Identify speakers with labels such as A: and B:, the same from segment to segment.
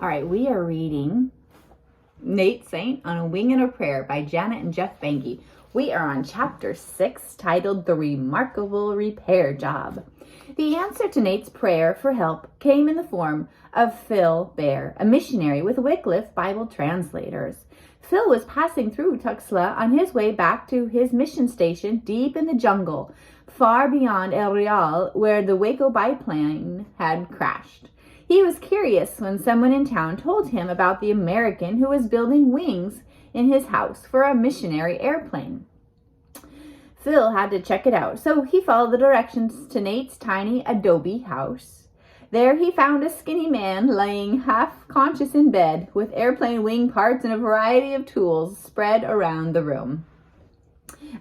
A: All right, we are reading Nate Saint on a Wing and a Prayer by Janet and Geoff Benge. We are on chapter 6, titled The Remarkable Repair Job. The answer to Nate's prayer for help came in the form of Phil Bear, a missionary with Wycliffe Bible translators. Phil was passing through Tuxla on his way back to his mission station deep in the jungle, far beyond El Real, where the Waco biplane had crashed. He was curious when someone in town told him about the American who was building wings in his house for a missionary airplane. Phil had to check it out, so he followed the directions to Nate's tiny adobe house. There he found a skinny man laying half-conscious in bed with airplane wing parts and a variety of tools spread around the room.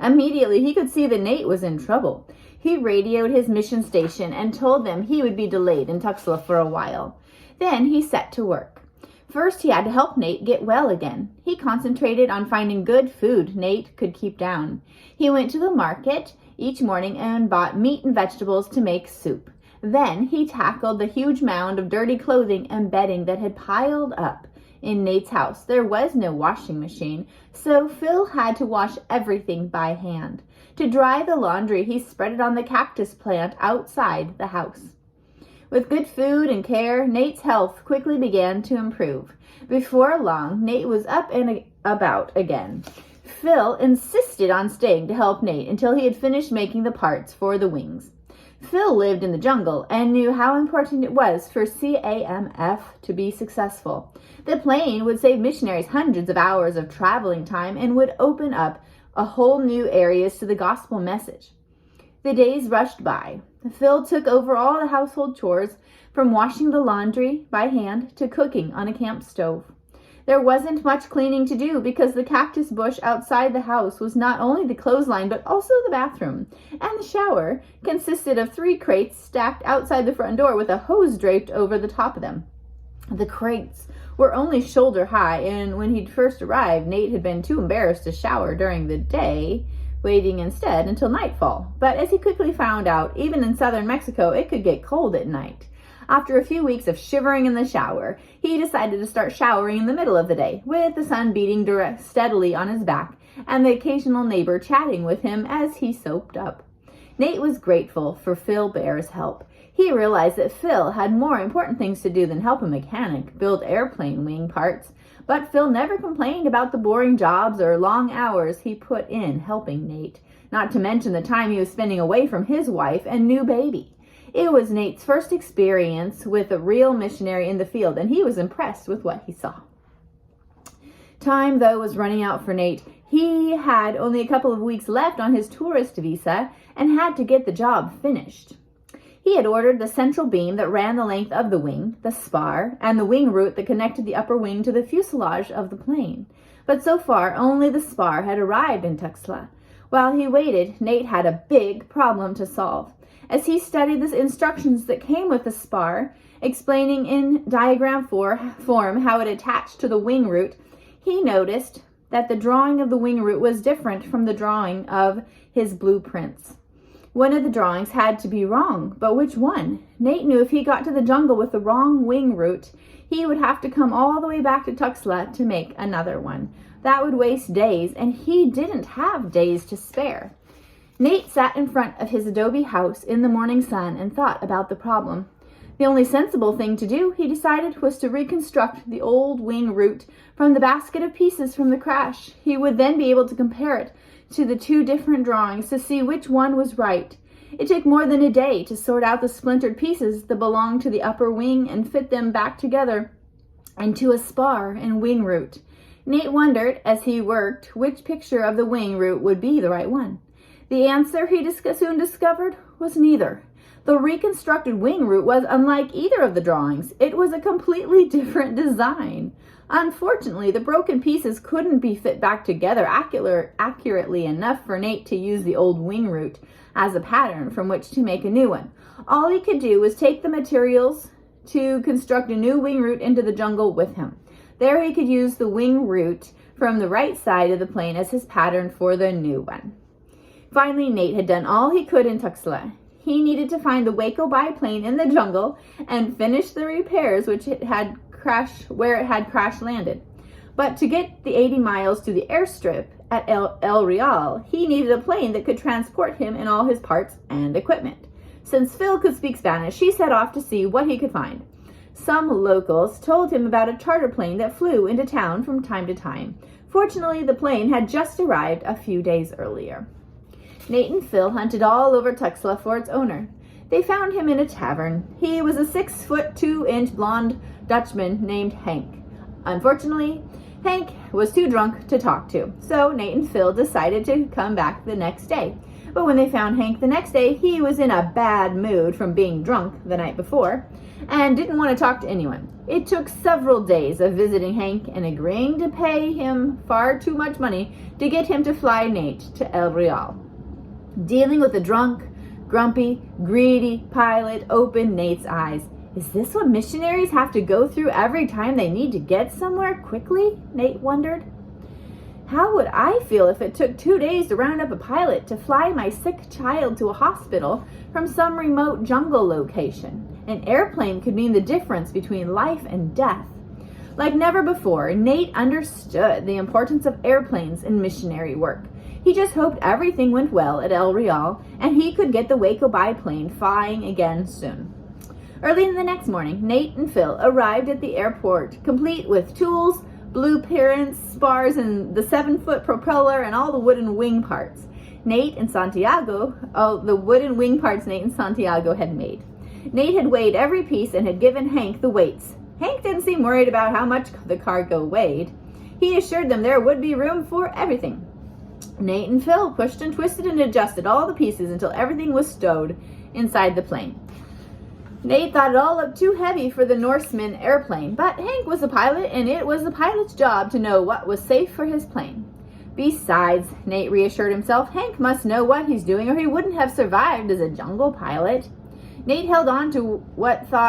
A: Immediately, he could see that Nate was in trouble. He radioed his mission station and told them he would be delayed in Tuxla for a while. Then he set to work. First, he had to help Nate get well again. He concentrated on finding good food Nate could keep down. He went to the market each morning and bought meat and vegetables to make soup. Then he tackled the huge mound of dirty clothing and bedding that had piled up in Nate's house. There was no washing machine, so Phil had to wash everything by hand. To dry the laundry, he spread it on the cactus plant outside the house. With good food and care, Nate's health quickly began to improve. Before long, Nate was up and about again. Phil insisted on staying to help Nate until he had finished making the parts for the wings. Phil lived in the jungle and knew how important it was for CAMF to be successful. The plane would save missionaries hundreds of hours of traveling time and would open up a whole new areas to the gospel message. The days rushed by. Phil took over all the household chores, from washing the laundry by hand to cooking on a camp stove. There wasn't much cleaning to do because the cactus bush outside the house was not only the clothesline but also the bathroom, and the shower consisted of 3 crates stacked outside the front door with a hose draped over the top of them. The crates were only shoulder high, and when he'd first arrived, Nate had been too embarrassed to shower during the day, waiting instead until nightfall. But as he quickly found out, even in southern Mexico, it could get cold at night. After a few weeks of shivering in the shower, he decided to start showering in the middle of the day, with the sun beating steadily on his back and the occasional neighbor chatting with him as he soaped up. Nate was grateful for Phil Bear's help. He realized that Phil had more important things to do than help a mechanic build airplane wing parts, but Phil never complained about the boring jobs or long hours he put in helping Nate, not to mention the time he was spending away from his wife and new baby. It was Nate's first experience with a real missionary in the field, and he was impressed with what he saw. Time, though, was running out for Nate. He had only a couple of weeks left on his tourist visa and had to get the job finished. He had ordered the central beam that ran the length of the wing, the spar, and the wing root that connected the upper wing to the fuselage of the plane. But so far, only the spar had arrived in Tuxla. While he waited, Nate had a big problem to solve. As he studied the instructions that came with the spar, explaining in diagram form how it attached to the wing root, he noticed that the drawing of the wing root was different from the drawing of his blueprints. One of the drawings had to be wrong, but which one? Nate knew if he got to the jungle with the wrong wing root, he would have to come all the way back to Tuxla to make another one. That would waste days, and he didn't have days to spare. Nate sat in front of his adobe house in the morning sun and thought about the problem. The only sensible thing to do, he decided, was to reconstruct the old wing root from the basket of pieces from the crash. He would then be able to compare it to the 2 different drawings to see which one was right. It took more than a day to sort out the splintered pieces that belonged to the upper wing and fit them back together into a spar and wing root. Nate wondered, as he worked, which picture of the wing root would be the right one. The answer, he soon discovered, was neither. The reconstructed wing root was unlike either of the drawings. It was a completely different design. Unfortunately, the broken pieces couldn't be fit back together accurately enough for Nate to use the old wing root as a pattern from which to make a new one. All he could do was take the materials to construct a new wing root into the jungle with him. There he could use the wing root from the right side of the plane as his pattern for the new one. Finally, Nate had done all he could in Tuxla. He needed to find the Waco biplane in the jungle and finish the repairs which it had where it had crash landed. But to get the 80 miles to the airstrip at El Real, he needed a plane that could transport him and all his parts and equipment. Since Phil could speak Spanish, he set off to see what he could find. Some locals told him about a charter plane that flew into town from time to time. Fortunately, the plane had just arrived a few days earlier. Nate and Phil hunted all over Tuxla for its owner. They found him in a tavern. He was a 6'2" blonde Dutchman named Hank. Unfortunately, Hank was too drunk to talk to, so Nate and Phil decided to come back the next day. But when they found Hank the next day, he was in a bad mood from being drunk the night before and didn't want to talk to anyone. It took several days of visiting Hank and agreeing to pay him far too much money to get him to fly Nate to El Real. Dealing with the drunk, grumpy, greedy pilot opened Nate's eyes. Is this what missionaries have to go through every time they need to get somewhere quickly? Nate wondered. How would I feel if it took 2 days to round up a pilot to fly my sick child to a hospital from some remote jungle location? An airplane could mean the difference between life and death. Like never before, Nate understood the importance of airplanes in missionary work. He just hoped everything went well at El Real and he could get the Waco biplane flying again soon. Early in the next morning, Nate and Phil arrived at the airport, complete with tools, blueprints, spars, and the 7-foot propeller and all the wooden wing parts Nate and Santiago had made. Nate had weighed every piece and had given Hank the weights. Hank didn't seem worried about how much the cargo weighed. He assured them there would be room for everything. Nate and Phil pushed and twisted and adjusted all the pieces until everything was stowed inside the plane. Nate thought it all up too heavy for the Norseman airplane, but Hank was a pilot and it was the pilot's job to know what was safe for his plane. Besides, Nate reassured himself, Hank must know what he's doing or he wouldn't have survived as a jungle pilot. Nate held on to that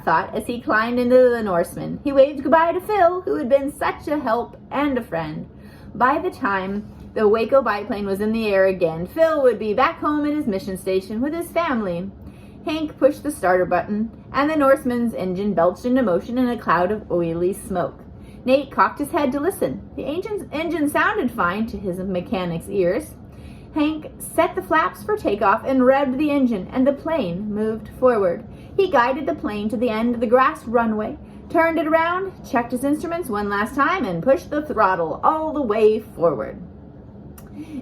A: thought as he climbed into the Norseman. He waved goodbye to Phil, who had been such a help and a friend. By the time the Waco biplane was in the air again, Phil would be back home at his mission station with his family. Hank pushed the starter button, and the Norseman's engine belched into motion in a cloud of oily smoke. Nate cocked his head to listen. The engine sounded fine to his mechanic's ears. Hank set the flaps for takeoff and revved the engine, and the plane moved forward. He guided the plane to the end of the grass runway, turned it around, checked his instruments one last time, and pushed the throttle all the way forward.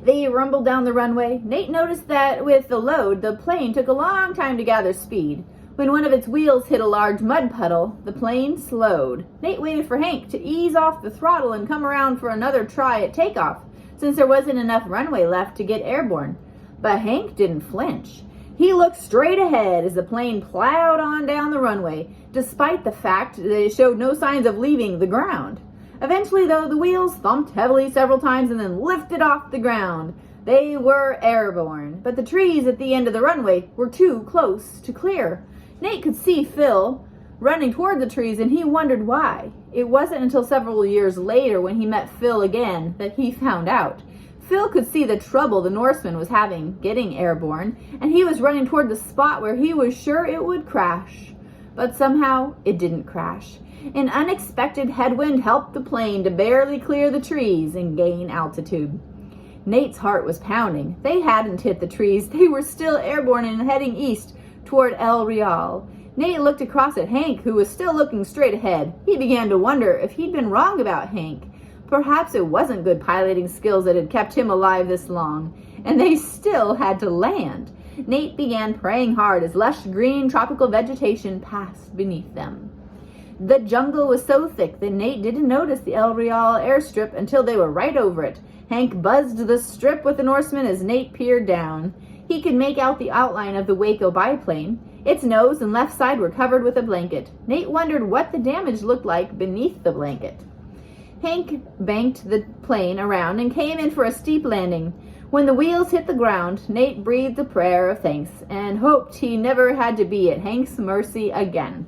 A: They rumbled down the runway. Nate noticed that with the load, the plane took a long time to gather speed. When one of its wheels hit a large mud puddle, the plane slowed. Nate waited for Hank to ease off the throttle and come around for another try at takeoff, since there wasn't enough runway left to get airborne. But Hank didn't flinch. He looked straight ahead as the plane plowed on down the runway, despite the fact that it showed no signs of leaving the ground. Eventually, though, the wheels thumped heavily several times and then lifted off the ground. They were airborne, but the trees at the end of the runway were too close to clear. Nate could see Phil running toward the trees, and he wondered why. It wasn't until several years later, when he met Phil again, that he found out. Phil could see the trouble the Norseman was having getting airborne, and he was running toward the spot where he was sure it would crash. But somehow, it didn't crash. An unexpected headwind helped the plane to barely clear the trees and gain altitude. Nate's heart was pounding. They hadn't hit the trees. They were still airborne and heading east toward El Real. Nate looked across at Hank, who was still looking straight ahead. He began to wonder if he'd been wrong about Hank. Perhaps it wasn't good piloting skills that had kept him alive this long, and they still had to land. Nate began praying hard as lush green tropical vegetation passed beneath them. The jungle was so thick that Nate didn't notice the El Real airstrip until they were right over it. Hank buzzed the strip with the Norseman as Nate peered down. He could make out the outline of the Waco biplane. Its nose and left side were covered with a blanket. Nate wondered what the damage looked like beneath the blanket. Hank banked the plane around and came in for a steep landing. When the wheels hit the ground, Nate breathed a prayer of thanks and hoped he never had to be at Hank's mercy again.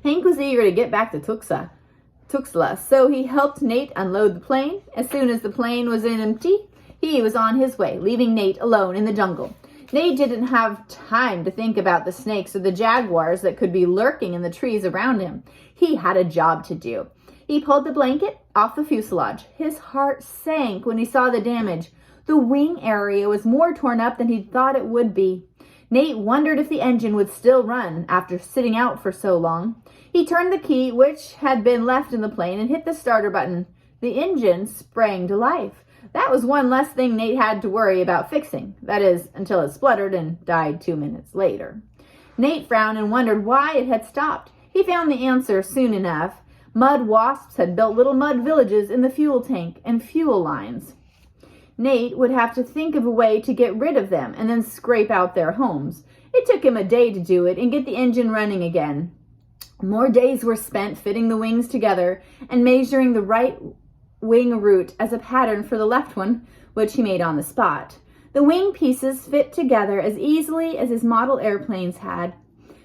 A: Hank was eager to get back to Tuxla, so he helped Nate unload the plane. As soon as the plane was empty, he was on his way, leaving Nate alone in the jungle. Nate didn't have time to think about the snakes or the jaguars that could be lurking in the trees around him. He had a job to do. He pulled the blanket off the fuselage. His heart sank when he saw the damage. The wing area was more torn up than he thought it would be. Nate wondered if the engine would still run after sitting out for so long. He turned the key, which had been left in the plane, and hit the starter button. The engine sprang to life. That was one less thing Nate had to worry about fixing. That is, until it spluttered and died 2 minutes later. Nate frowned and wondered why it had stopped. He found the answer soon enough. Mud wasps had built little mud villages in the fuel tank and fuel lines. Nate would have to think of a way to get rid of them and then scrape out their homes. It took him a day to do it and get the engine running again. More days were spent fitting the wings together and measuring the right wing root as a pattern for the left one, which he made on the spot. The wing pieces fit together as easily as his model airplanes had.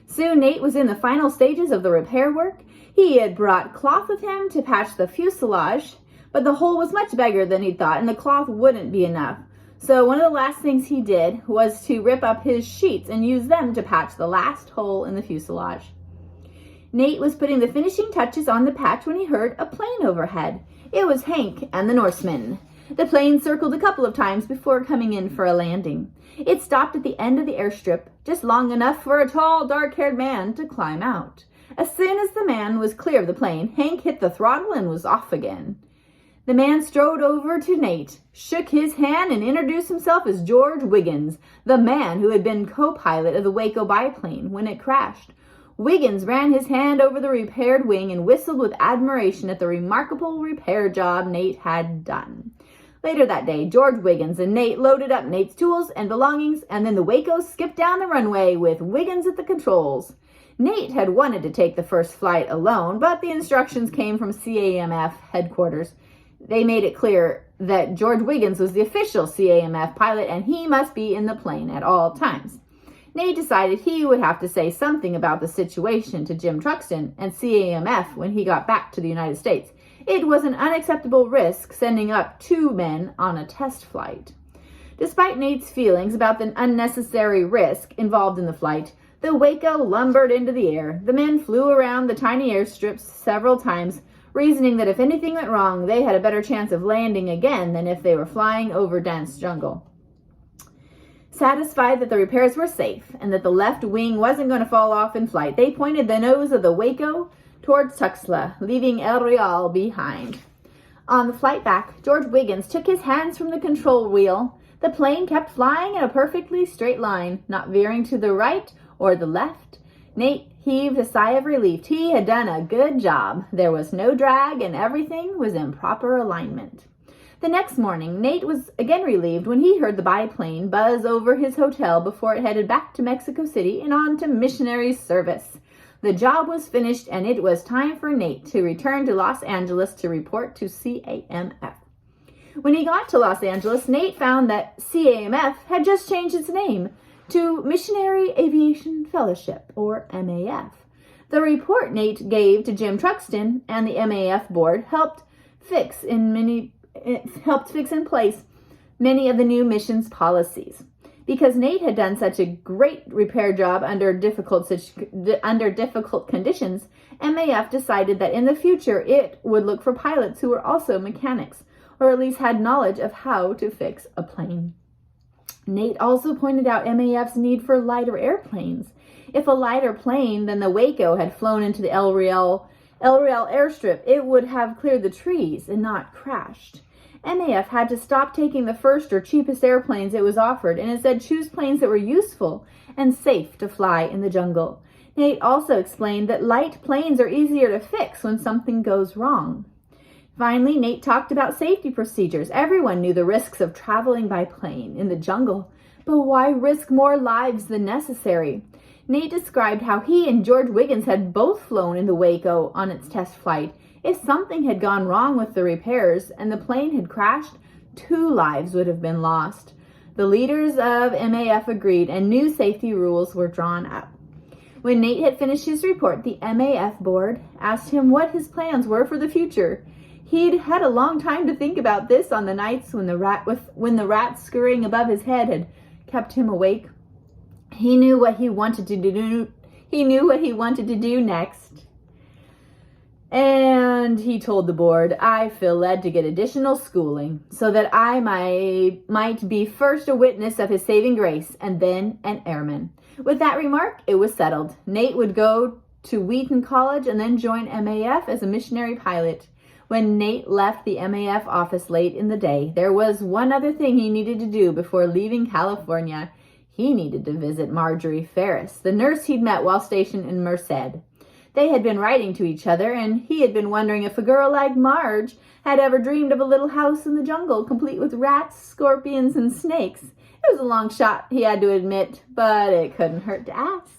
A: Soon Nate was in the final stages of the repair work. He had brought cloth with him to patch the fuselage, but the hole was much bigger than he thought, and the cloth wouldn't be enough. So one of the last things he did was to rip up his sheets and use them to patch the last hole in the fuselage. Nate was putting the finishing touches on the patch when he heard a plane overhead. It was Hank and the Norsemen. The plane circled a couple of times before coming in for a landing. It stopped at the end of the airstrip, just long enough for a tall, dark-haired man to climb out. As soon as the man was clear of the plane, Hank hit the throttle and was off again. The man strode over to Nate, shook his hand, and introduced himself as George Wiggins, the man who had been co-pilot of the Waco biplane when it crashed. Wiggins ran his hand over the repaired wing and whistled with admiration at the remarkable repair job Nate had done. Later that day, George Wiggins and Nate loaded up Nate's tools and belongings, and then the Waco skipped down the runway with Wiggins at the controls. Nate had wanted to take the first flight alone, but the instructions came from CAMF headquarters. They made it clear that George Wiggins was the official CAMF pilot and he must be in the plane at all times. Nate decided he would have to say something about the situation to Jim Truxton and CAMF when he got back to the United States. It was an unacceptable risk sending up 2 men on a test flight. Despite Nate's feelings about the unnecessary risk involved in the flight, the Waco lumbered into the air. The men flew around the tiny airstrips several times, reasoning that if anything went wrong, they had a better chance of landing again than if they were flying over dense jungle. Satisfied that the repairs were safe and that the left wing wasn't going to fall off in flight, they pointed the nose of the Waco towards Tuxla, leaving El Real behind. On the flight back, George Wiggins took his hands from the control wheel. The plane kept flying in a perfectly straight line, not veering to the right or the left. Nate heaved a sigh of relief. He had done a good job. There was no drag and everything was in proper alignment. The next morning, Nate was again relieved when he heard the biplane buzz over his hotel before it headed back to Mexico City and on to missionary service. The job was finished and it was time for Nate to return to Los Angeles to report to CAMF. When he got to Los Angeles, Nate found that CAMF had just changed its name to Missionary Aviation Fellowship, or MAF. The report Nate gave to Jim Truxton and the MAF board helped fix in place many of the new missions policies. Because Nate had done such a great repair job under difficult conditions, MAF decided that in the future it would look for pilots who were also mechanics, or at least had knowledge of how to fix a plane. Nate also pointed out MAF's need for lighter airplanes. If a lighter plane than the Waco had flown into the El Real airstrip, it would have cleared the trees and not crashed. MAF had to stop taking the first or cheapest airplanes it was offered and instead choose planes that were useful and safe to fly in the jungle. Nate also explained that light planes are easier to fix when something goes wrong. Finally, Nate talked about safety procedures. Everyone knew the risks of traveling by plane in the jungle, but why risk more lives than necessary? Nate described how he and George Wiggins had both flown in the Waco on its test flight. If something had gone wrong with the repairs and the plane had crashed, 2 lives would have been lost. The leaders of MAF agreed and new safety rules were drawn up. When Nate had finished his report, the MAF board asked him what his plans were for the future. He'd had a long time to think about this on the nights when the rat scurrying above his head had kept him awake. He knew what he wanted to do. He knew what he wanted to do next. And he told the board, I feel led to get additional schooling so that I might be first a witness of his saving grace and then an airman. With that remark, it was settled. Nate would go to Wheaton College and then join MAF as a missionary pilot. When Nate left the MAF office late in the day, there was one other thing he needed to do before leaving California. He needed to visit Marjorie Ferris, the nurse he'd met while stationed in Merced. They had been writing to each other, and he had been wondering if a girl like Marge had ever dreamed of a little house in the jungle, complete with rats, scorpions, and snakes. It was a long shot, he had to admit, but it couldn't hurt to ask.